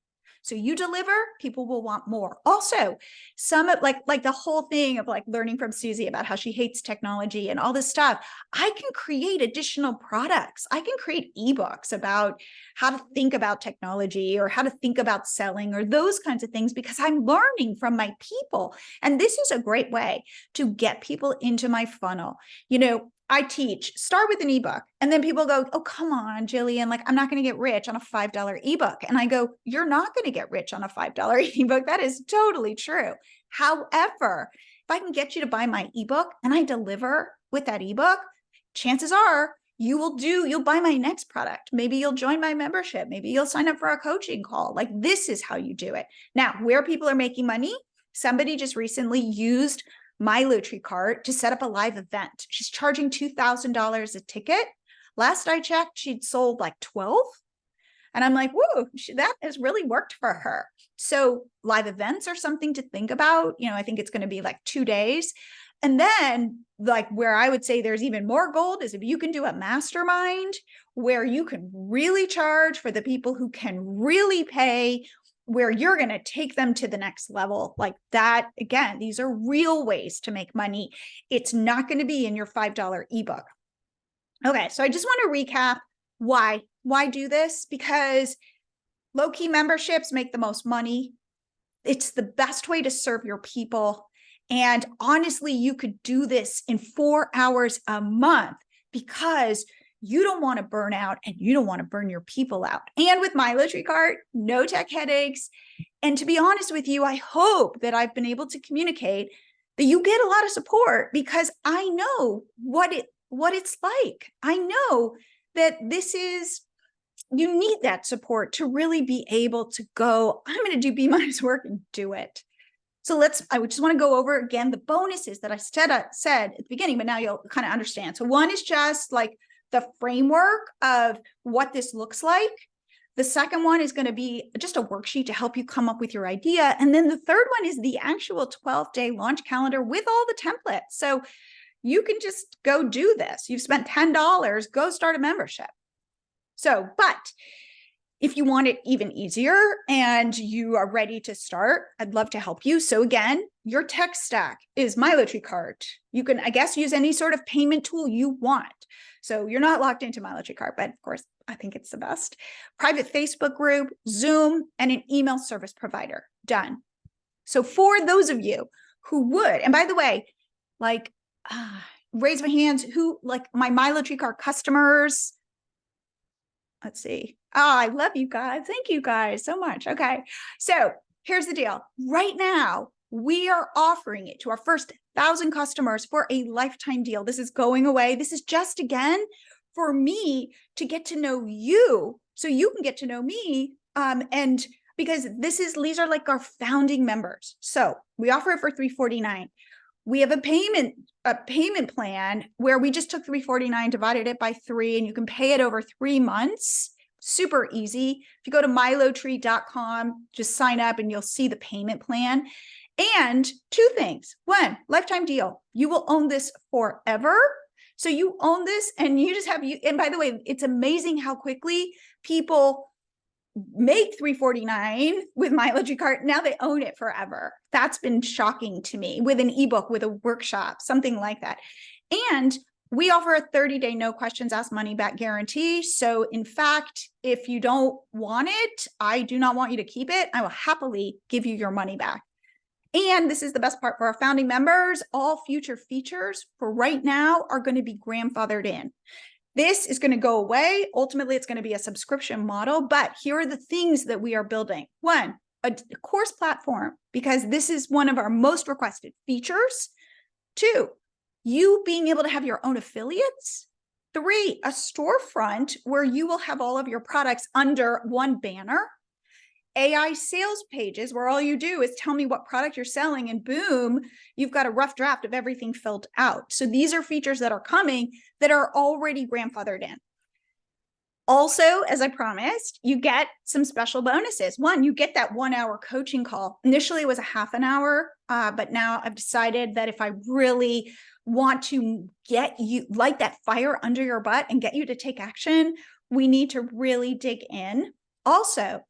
Speaker 1: So you deliver, people will want more. Also, some of like the whole thing of like learning from Susie about how she hates technology and all this stuff. I can create additional products. I can create ebooks about how to think about technology or how to think about selling or those kinds of things because I'm learning from my people. And this is a great way to get people into my funnel. You know, I teach, start with an ebook. And then people go, oh, come on, Jillian, like, I'm not going to get rich on a $5 ebook. And I go, you're not going to get rich on a $5 ebook. That is totally true. However, if I can get you to buy my ebook and I deliver with that ebook, chances are you'll buy my next product. Maybe you'll join my membership. Maybe you'll sign up for a coaching call. Like, this is how you do it. Now, where people are making money, somebody just recently used Milo Tree Cart to set up a live event. She's charging $2,000 a ticket. Last I checked, she'd sold like 12. And I'm like, whoa, that has really worked for her. So live events are something to think about. You know, I think it's going to be like 2 days. And then like where I would say there's even more gold is if you can do a mastermind where you can really charge for the people who can really pay, where you're going to take them to the next level like that. Again, these are real ways to make money. It's not going to be in your $5 ebook. Okay, so I just want to recap why do this? Because low-key memberships make the most money. It's the best way to serve your people. And honestly, you could do this in 4 hours a month because you don't want to burn out and you don't want to burn your people out. And with My Low-Tree Cart, no tech headaches. And to be honest with you, I hope that I've been able to communicate that you get a lot of support because I know what it's like. I know that you need that support to really be able to go, I'm going to do B- work and do it. So I just want to go over again the bonuses that I said at the beginning, but now you'll kind of understand. So one is just like the framework of what this looks like. The second one is going to be just a worksheet to help you come up with your idea. And then the third one is the actual 12-day launch calendar with all the templates. So you can just go do this. You've spent $10, go start a membership. So, but if you want it even easier and you are ready to start, I'd love to help you. So again, your tech stack is My Low-Tree Cart. You can, I guess, use any sort of payment tool you want. So you're not locked into My Low-Tree Cart, but of course, I think it's the best. Private Facebook group, Zoom, and an email service provider. Done. So for those of you who would, and by the way, like, raise my hands, who like my Low-Tree Cart customers. Let's see. Oh, I love you guys. Thank you guys so much. Okay. So here's the deal. Right now, we are offering it to our first 1,000 customers for a lifetime deal. This is going away. This is just, again, for me to get to know you so you can get to know me. And because these are like our founding members. So we offer it for $349. We have a payment plan where we just took $349, divided it by 3, and you can pay it over 3 months. Super easy. If you go to mylowtree.com, just sign up and you'll see the payment plan. And 2 things. 1, lifetime deal. You will own this forever. So you own this and you just have and by the way, it's amazing how quickly people make $349 with My Low-Tree Cart. Now they own it forever. That's been shocking to me with an ebook, with a workshop, something like that. And we offer a 30-day no questions asked money back guarantee. So in fact, if you don't want it, I do not want you to keep it. I will happily give you your money back. And this is the best part for our founding members. All future features for right now are going to be grandfathered in. This is going to go away. Ultimately, it's going to be a subscription model, but here are the things that we are building. 1, a course platform, because this is one of our most requested features. 2, you being able to have your own affiliates. 3, a storefront where you will have all of your products under one banner. AI sales pages where all you do is tell me what product you're selling and boom, you've got a rough draft of everything filled out. So these are features that are coming that are already grandfathered in. Also, as I promised, you get some special bonuses. 1, you get that 1-hour coaching call. Initially, it was a half an hour, but now I've decided that if I really want to get you, light that fire under your butt and get you to take action, we need to really dig in. Also,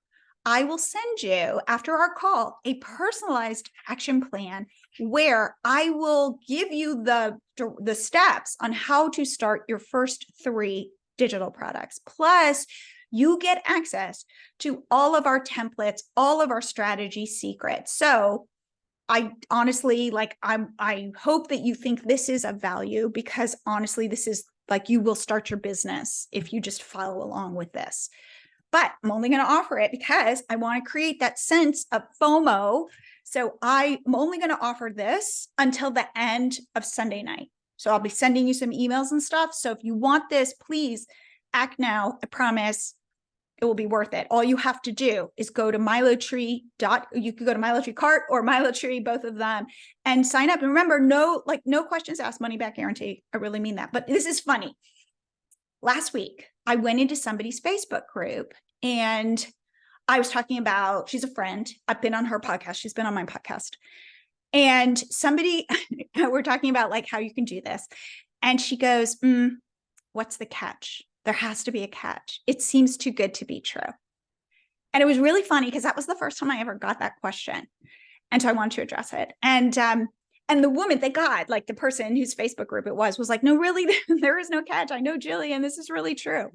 Speaker 1: I will send you, after our call, a personalized action plan where I will give you the steps on how to start your first 3 digital products. Plus, you get access to all of our templates, all of our strategy secrets. So I honestly, I hope that you think this is of value, because honestly, this is like, you will start your business if you just follow along with this. But I'm only going to offer it because I want to create that sense of FOMO. So I'm only going to offer this until the end of Sunday night. So I'll be sending you some emails and stuff. So if you want this, please act now. I promise it will be worth it. All you have to do is go to you could go to My Low-Tree Cart or My Low-Tree, both of them, and sign up. And remember, no questions asked, money back guarantee. I really mean that. But this is funny. Last week, I went into somebody's Facebook group and I was talking about, she's a friend. I've been on her podcast. She's been on my podcast. And somebody, we're talking about like how you can do this. And she goes, what's the catch? There has to be a catch. It seems too good to be true. And it was really funny because that was the first time I ever got that question. And so I wanted to address it. And the woman, thank God, like the person whose Facebook group it was like, no, really, there is no catch. I know, Jillian, this is really true.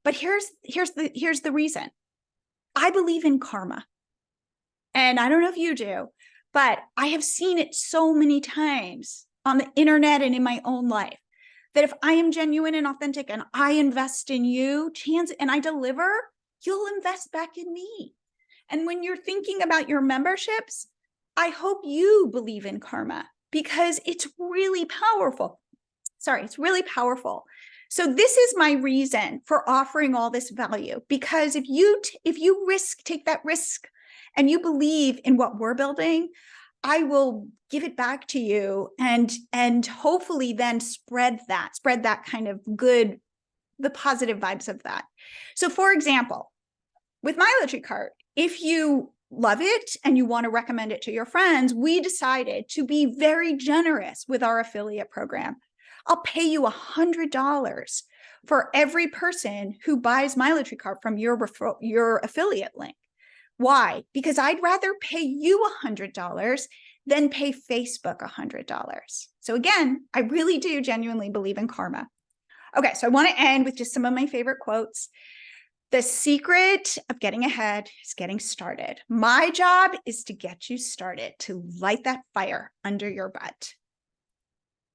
Speaker 1: But here's the reason. I believe in karma. And I don't know if you do, but I have seen it so many times on the internet and in my own life that if I am genuine and authentic and I invest in you, and I deliver, you'll invest back in me. And when you're thinking about your memberships, I hope you believe in karma because it's really powerful. It's really powerful. So this is my reason for offering all this value, because if you take that risk and you believe in what we're building, I will give it back to you and hopefully then spread that kind of good, the positive vibes of that. So for example, with my Linktree card, if you love it and you want to recommend it to your friends, we decided to be very generous with our affiliate program. I'll pay you $100 for every person who buys my Linktree card from your affiliate link. Why? Because I'd rather pay you $100 than pay Facebook $100. So again, I really do genuinely believe in karma. Okay, so I want to end with just some of my favorite quotes. The secret of getting ahead is getting started. My job is to get you started, to light that fire under your butt.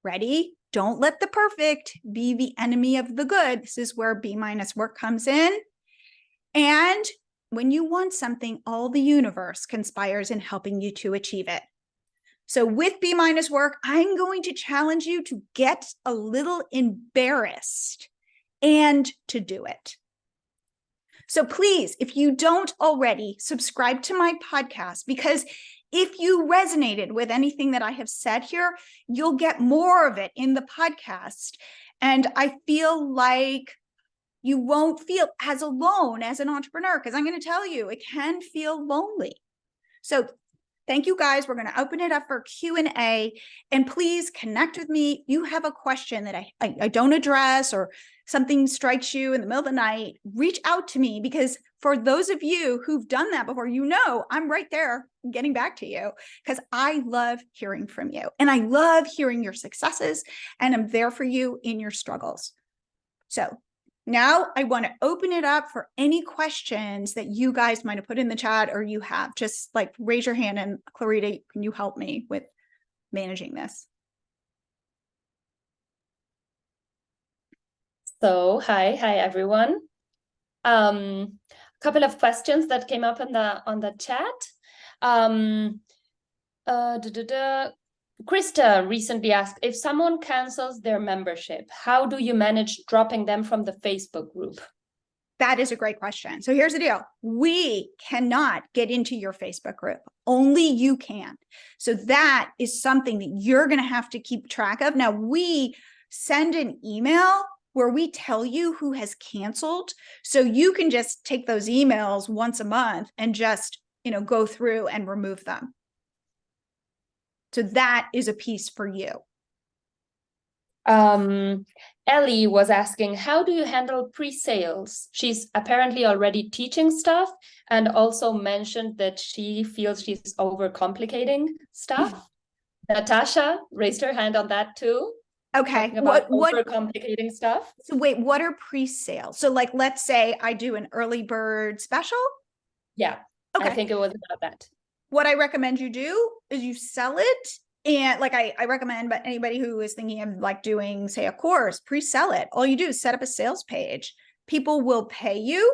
Speaker 1: Ready? Don't let the perfect be the enemy of the good. This is where B- work comes in. And when you want something, all the universe conspires in helping you to achieve it. So with B- work, I'm going to challenge you to get a little embarrassed and to do it. So please, if you don't already, subscribe to my podcast, because if you resonated with anything that I have said here, you'll get more of it in the podcast. And I feel like you won't feel as alone as an entrepreneur, because I'm going to tell you, it can feel lonely. So thank you guys. We're going to open it up for Q&A, and please connect with me. You have a question that I don't address, or something strikes you in the middle of the night, reach out to me, because for those of you who've done that before, I'm right there getting back to you, because I love hearing from you and I love hearing your successes, and I'm there for you in your struggles. So now I want to open it up for any questions that you guys might have put in the chat, or you have. Just like raise your hand, and Clarita, can you help me with managing this?
Speaker 2: So hi everyone. A couple of questions that came up on the chat. Krista recently asked, if someone cancels their membership, how do you manage dropping them from the Facebook group?
Speaker 1: That is a great question. So here's the deal. We cannot get into your Facebook group. Only you can. So that is something that you're going to have to keep track of. Now, we send an email where we tell you who has canceled. So you can just take those emails once a month and just, go through and remove them. So that is a piece for you.
Speaker 2: Ellie was asking, how do you handle pre-sales? She's apparently already teaching stuff, and also mentioned that she feels she's overcomplicating stuff. Natasha raised her hand on that too.
Speaker 1: Okay.
Speaker 2: About overcomplicating stuff.
Speaker 1: So wait, what are pre-sales? So like, let's say I do an early bird special.
Speaker 2: Yeah. Okay. I think it was about that.
Speaker 1: What I recommend you do is you sell it. And like I recommend, but anybody who is thinking of like doing, say, a course, pre-sell it. All you do is set up a sales page. People will pay you.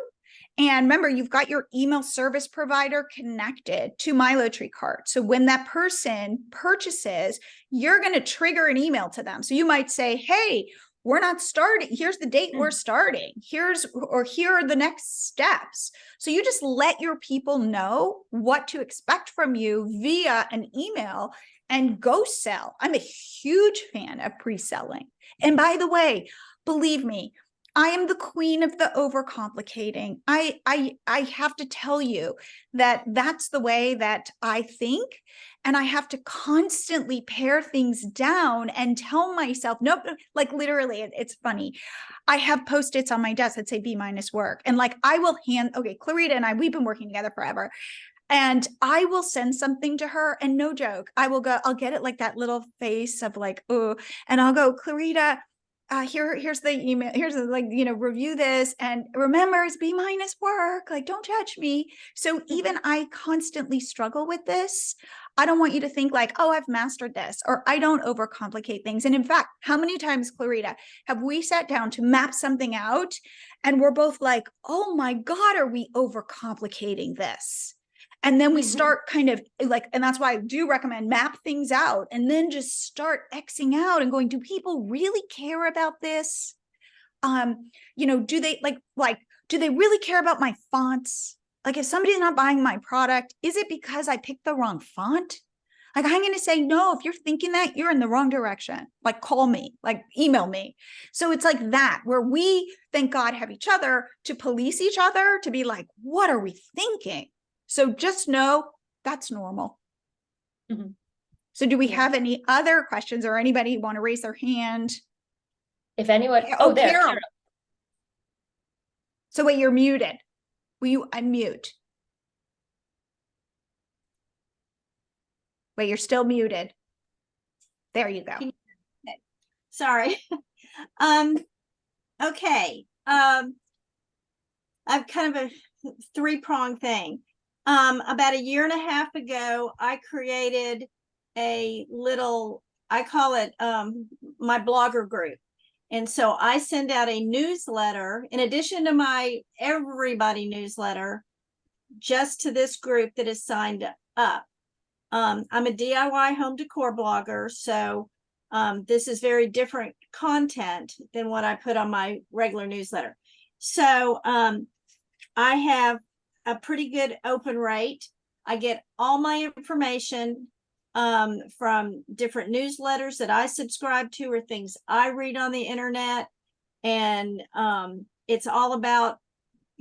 Speaker 1: And remember, you've got your email service provider connected to my Linktree card. So when that person purchases, you're going to trigger an email to them. So you might say, hey, we're not starting. Here's the date we're starting. Here are the next steps. So you just let your people know what to expect from you via an email, and go sell. I'm a huge fan of pre-selling. And by the way, believe me, I am the queen of the overcomplicating. I have to tell you that that's the way that I think. And I have to constantly pare things down and tell myself, nope, like literally, it's funny. I have Post-its on my desk that say B- work. And like I will okay, Clarita and I, we've been working together forever. And I will send something to her, and no joke, I'll get it like that little face of like, oh, and I'll go, Clarita, here's the email, here's the, like, review this, and remember it's B- work, like don't judge me. So even I constantly struggle with this. I don't want you to think like, oh, I've mastered this, or I don't overcomplicate things. And in fact, how many times, Clarita, have we sat down to map something out and we're both like, oh my God, are we overcomplicating this? And then we start kind of like, and that's why I do recommend map things out and then just start Xing out and going, do people really care about this? Do they do they really care about my fonts? Like if somebody's not buying my product, is it because I picked the wrong font? Like I'm going to say, no, if you're thinking that, you're in the wrong direction. Like call me, like email me. So it's like that, where we, thank God, have each other to police each other, to be like, what are we thinking? So just know that's normal.
Speaker 2: Mhm.
Speaker 1: So do we have any other questions, or anybody want to raise their hand?
Speaker 2: If anyone, there,
Speaker 1: Carol.
Speaker 2: Carol.
Speaker 1: So wait, you're muted. Will you unmute? Wait, you're still muted. There you go.
Speaker 3: Sorry. Okay. I've kind of a three-pronged thing. About a year and a half ago, I created a little, I call it my blogger group. And so I send out a newsletter in addition to my everybody newsletter, just to this group that is signed up. I'm a DIY home decor blogger, so this is very different content than what I put on my regular newsletter. So I have a pretty good open rate. I get all my information from different newsletters that I subscribe to or things I read on the internet. And it's all about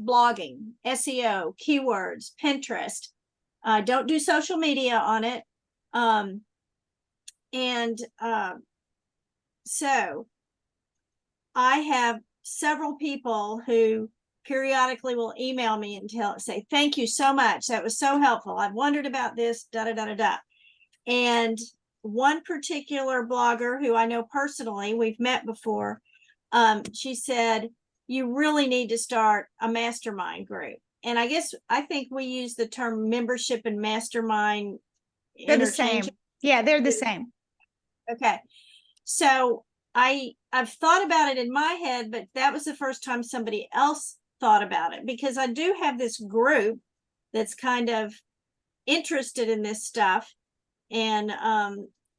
Speaker 3: blogging, SEO, keywords, Pinterest. Don't do social media on it. So I have several people who periodically will email me and say, thank you so much. That was so helpful. I've wondered about this, da, da, da, da, da. And one particular blogger who I know personally, we've met before, she said, you really need to start a mastermind group. And I think we use the term membership and mastermind.
Speaker 1: They're the same. Yeah, they're the same.
Speaker 3: Okay. So I've thought about it in my head, but that was the first time somebody else thought about it, because I do have this group that's kind of interested in this stuff. And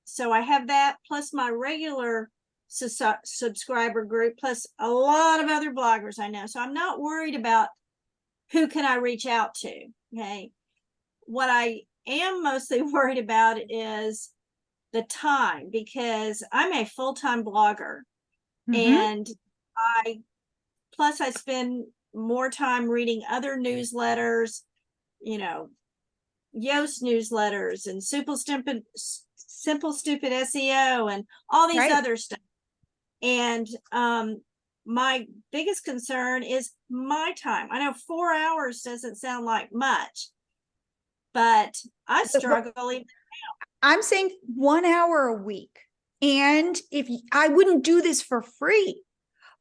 Speaker 3: so I have that plus my regular subscriber group, plus a lot of other bloggers I know. So I'm not worried about who can I reach out to. Okay. What I am mostly worried about is the time, because I'm a full-time blogger. And I spend more time reading other newsletters, Yoast newsletters and Simple Stupid SEO and all these other stuff. And my biggest concern is my time. I know 4 hours doesn't sound like much, but I struggle even now.
Speaker 1: I'm saying 1 hour a week. And if I wouldn't do this for free,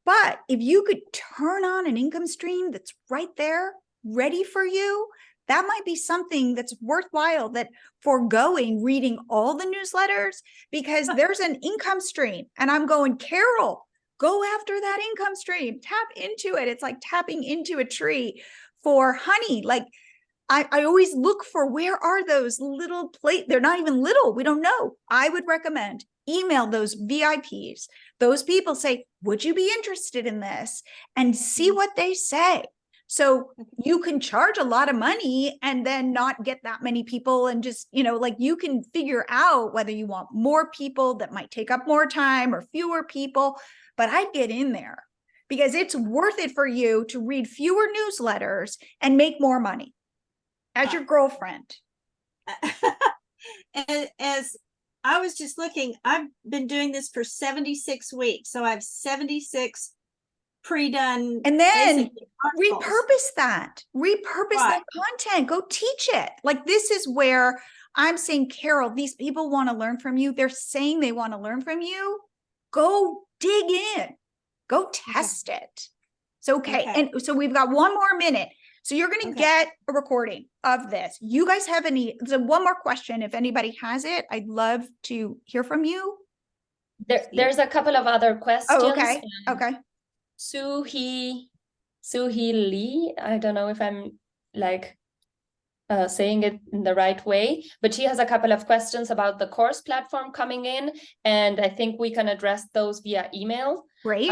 Speaker 1: but if you could turn on an income stream that's right there, ready for you, that might be something that's worthwhile, that foregoing reading all the newsletters, because there's an income stream. And I'm going, Carol, go after that income stream, tap into it. It's like tapping into a tree for honey. Like I always look for, where are those little they're not even little. We don't know. I would recommend email those VIPs. Those people, say, would you be interested in this? And see what they say. So you can charge a lot of money and then not get that many people, and just, you can figure out whether you want more people that might take up more time or fewer people. But I'd get in there, because it's worth it for you to read fewer newsletters and make more money as your girlfriend.
Speaker 3: As I was just looking, I've been doing this for 76 weeks. So I have 76 pre-done.
Speaker 1: And then
Speaker 3: articles.
Speaker 1: repurpose that content, go teach it. Like, this is where I'm saying, Carol, these people want to learn from you. They're saying they want to learn from you. Go dig in, go test it. So, okay. And so we've got one more minute. So you're going to get a recording of this. You guys have any, so one more question. If anybody has it, I'd love to hear from you.
Speaker 2: There's a couple of other questions.
Speaker 1: Oh, okay. Okay.
Speaker 2: Suhi Lee. I don't know if I'm like saying it in the right way, but she has a couple of questions about the course platform coming in, and I think we can address those via email.
Speaker 1: Great.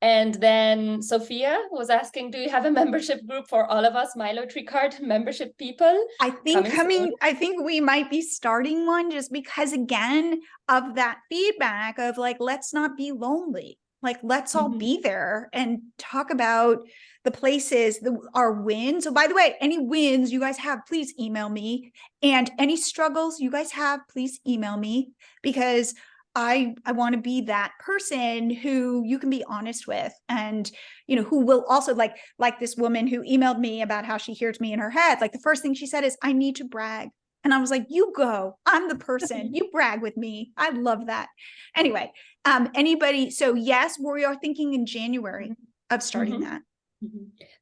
Speaker 2: And then Sophia was asking, do you have a membership group for all of us MiloTree card membership people?
Speaker 1: I think we might be starting one, just because, again, of that feedback of like, let's not be lonely. Like, let's all be there and talk about the places, our wins. So by the way, any wins you guys have, please email me. And any struggles you guys have, please email me, because I want to be that person who you can be honest with, and, you know, who will also like this woman who emailed me about how she hears me in her head. Like, the first thing she said is, I need to brag. And I was like, you go, I'm the person, you brag with me. I love that. Anyway, anybody, so yes, we are thinking in January of starting that.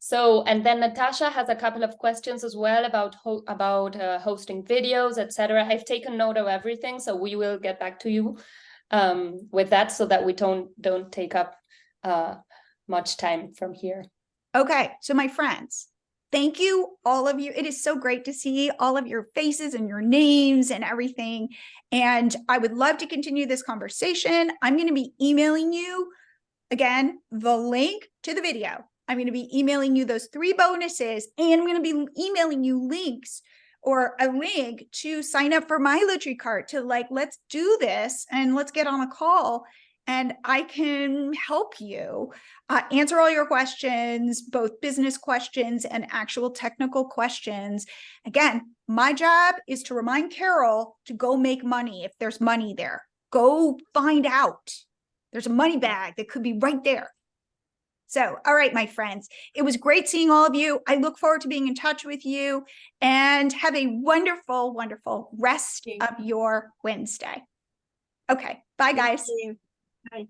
Speaker 2: So, and then Natasha has a couple of questions as well about hosting videos, etc. I've taken note of everything, so we will get back to you with that, so that we don't take up much time from here.
Speaker 1: Okay, so my friends, thank you, all of you. It is so great to see all of your faces and your names and everything. And I would love to continue this conversation. I'm going to be emailing you, again, the link to the video. I'm going to be emailing you those 3 bonuses, and I'm going to be emailing you links, or a link to sign up for my MiloTree cart, to like, let's do this and let's get on a call, and I can help you answer all your questions, both business questions and actual technical questions. Again, my job is to remind Carol to go make money. If there's money there, go find out. There's a money bag that could be right there. So, all right, my friends, it was great seeing all of you. I look forward to being in touch with you, and have a wonderful, wonderful rest of your Wednesday. Okay. Bye, guys.
Speaker 3: Bye.